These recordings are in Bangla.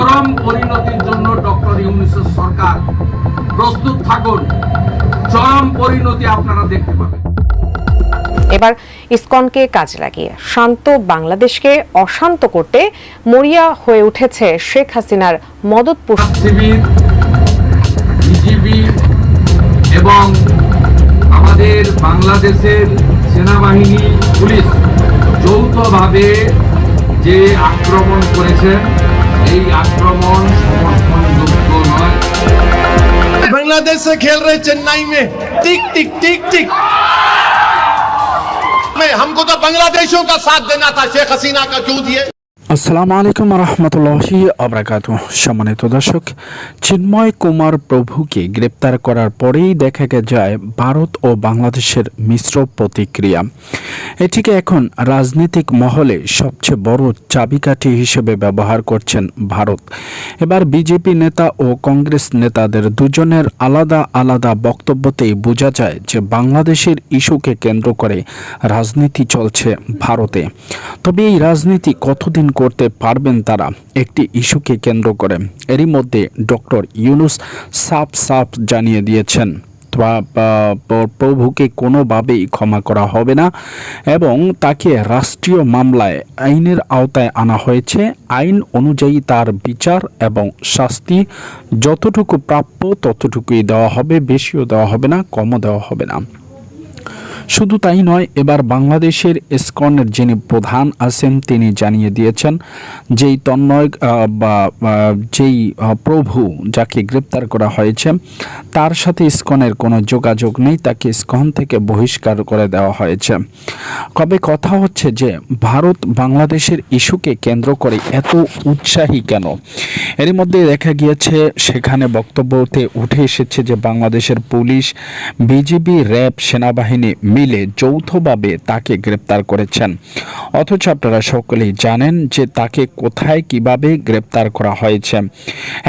চরম পরিণতির জন্য ডক্টর ইউনূসের সরকার প্রস্তুত থাকুন। চরম পরিণতি আপনারা দেখতে পাবেন। এবার ইসকনকে কাজে লাগিয়ে শান্ত বাংলাদেশকে অশান্ত করতে মরিয়া হয়ে উঠেছে শেখ হাসিনার মদতপুষ্ট শিবির, বিজিবি এবং আমাদের বাংলাদেশের সেনাবাহিনী, পুলিশ যৌথভাবে যে আক্রমণ করেছেন, এই আক্রমণ সমর্থনযোগ্য নয়। बांग्लादेश से खेल रहे चेन्नई में टिक टिक टिक टिक हमको तो बांग्लादेशों का साथ देना था, शेख हसीना का क्यों दिए। আসসালামু আলাইকুম রহমতুল্লাহি আবরাকাতুহু। সম্মানিত দর্শক, চিন্ময় কুমার প্রভুকে গ্রেপ্তার করার পরেই দেখা যায় ভারত ও বাংলাদেশের মিশ্র প্রতিক্রিয়া। এটিকে এখন রাজনৈতিক মহলে সবচেয়ে বড় চাবিকাঠি হিসেবে ব্যবহার করছেন ভারত। এবার বিজেপি নেতা ও কংগ্রেস নেতাদের দুজনের আলাদা আলাদা বক্তব্যতেই বোঝা যায় যে বাংলাদেশের ইস্যুকে কেন্দ্র করে রাজনীতি চলছে ভারতে। তবে এই রাজনীতি কতদিন করতে পারবেন তারা একটি ইস্যুকে কেন্দ্র করে? এরই মধ্যে ডক্টর ইউনূস সাফ জানিয়ে দিয়েছেন প্রভুকে কোনোভাবেই ক্ষমা করা হবে না এবং তাকে রাষ্ট্রীয় মামলায় আইনের আওতায় আনা হয়েছে। আইন অনুযায়ী তার বিচার এবং শাস্তি যতটুকু প্রাপ্য ততটুকুই দেওয়া হবে, বেশিও দেওয়া হবে না, কমও দেওয়া হবে না। শুধু তাই নয়, এবার বাংলাদেশের ইসকনের যিনি প্রধান আছেন তিনি জানিয়ে দিয়েছেন যেই যেই প্রভু যাকে গ্রেপ্তার করা হয়েছে তার সাথে ইসকনের কোনো যোগাযোগ নেই, তাকে ইসকন থেকে বহিষ্কার করে দেওয়া হয়েছে। তবে কথা হচ্ছে যে ভারত বাংলাদেশের ইস্যুকে কেন্দ্র করে এত উৎসাহী কেন? এর মধ্যে দেখা গিয়েছে সেখানে বক্তব্যতে উঠে এসেছে যে বাংলাদেশের পুলিশ, বিজিবি, র্যাব, সেনাবাহিনী মিলে যৌথভাবে তাকে গ্রেপ্তার করেছেন। অথচ আপনারা সকলেই জানেন যে তাকে কোথায় কিভাবে গ্রেপ্তার করা হয়েছে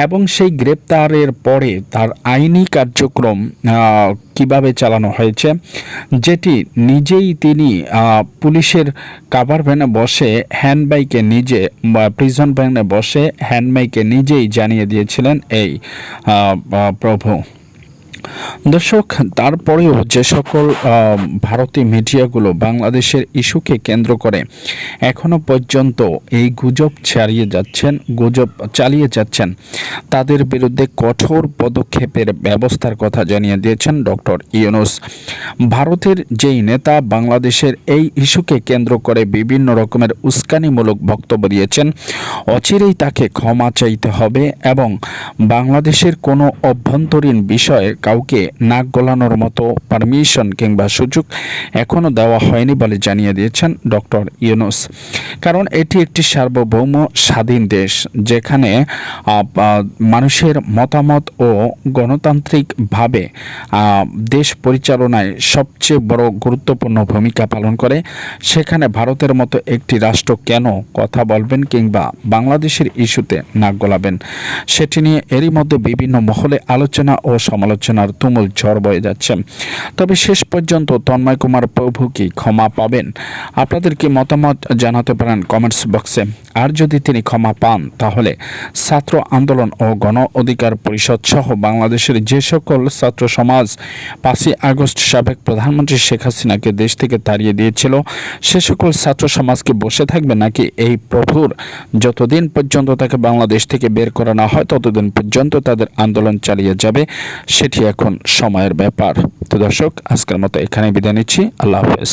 এবং সেই গ্রেপ্তারের পরে তার আইনি কার্যক্রম কিভাবে চালানো হয়েছে, যেটি নিজেই তিনি পুলিশের কাভার ভ্যানে বসে হ্যান্ডবাইকে নিজে প্রিজন ভ্যানে বসে হ্যান্ডবাইকে নিজেই জানিয়ে দিয়েছিলেন এই প্রভু। দর্শক, তারপরেও যে সকল ভারতীয় মিডিয়াগুলো বাংলাদেশের ইস্যুকে কেন্দ্র করে এখনো পর্যন্ত এই গুজব চালিয়ে যাচ্ছেন তাদের বিরুদ্ধে কঠোর পদক্ষেপের ব্যবস্থার কথা জানিয়ে দিয়েছেন ডক্টর ইউনূস। ভারতের যেই নেতা বাংলাদেশের এই ইস্যুকে কেন্দ্র করে বিভিন্ন রকমের উস্কানিমূলক বক্তব্য দিয়েছেন, অচিরেই তাকে ক্ষমা চাইতে হবে এবং বাংলাদেশের কোনো অভ্যন্তরীণ বিষয়ে কাউকে নাক গলানোর মতো পারমিশন কিংবা সুযোগ এখনও দেওয়া হয়নি বলে জানিয়ে দিয়েছেন ডক্টর ইউনূস। কারণ এটি একটি সার্বভৌম স্বাধীন দেশ, যেখানে মানুষের মতামত ও গণতান্ত্রিকভাবে দেশ পরিচালনায় সবচেয়ে বড় গুরুত্বপূর্ণ ভূমিকা পালন করে। সেখানে ভারতের মতো একটি রাষ্ট্র কেন কথা বলবেন কিংবা বাংলাদেশের ইস্যুতে নাক গলাবেন, সেটি নিয়ে এরই মধ্যে বিভিন্ন মহলে আলোচনা ও সমালোচনার তুমুল ঝড় বয়ে যাচ্ছে। তবে শেষ পর্যন্ত তন্ময় কুমার প্রভু কি ক্ষমা পাবেন? আপনাদের কি মতামত জানাতে পারেন কমেন্টস বক্সে। আর যদি তিনি ক্ষমা পান তাহলে ছাত্র আন্দোলন ও গণ অধিকার পরিষদ সহ বাংলাদেশের যে সকল ছাত্র সমাজ 5ই আগস্ট সাবেক প্রধানমন্ত্রী শেখ হাসিনাকে দেশ থেকে তাড়িয়ে দিয়েছিল, সে সকল ছাত্র সমাজকে বসে থাকবে নাকি এই প্রভুর যতদিন পর্যন্ত তাকে বাংলাদেশ থেকে বের করা না হয় ততদিন পর্যন্ত তাদের আন্দোলন চালিয়ে যাবে, সেটি এখন সময়ের ব্যাপার। তো দর্শক, আজকের মতো এখানে বিদায় নিচ্ছি। আল্লাহ হাফেজ।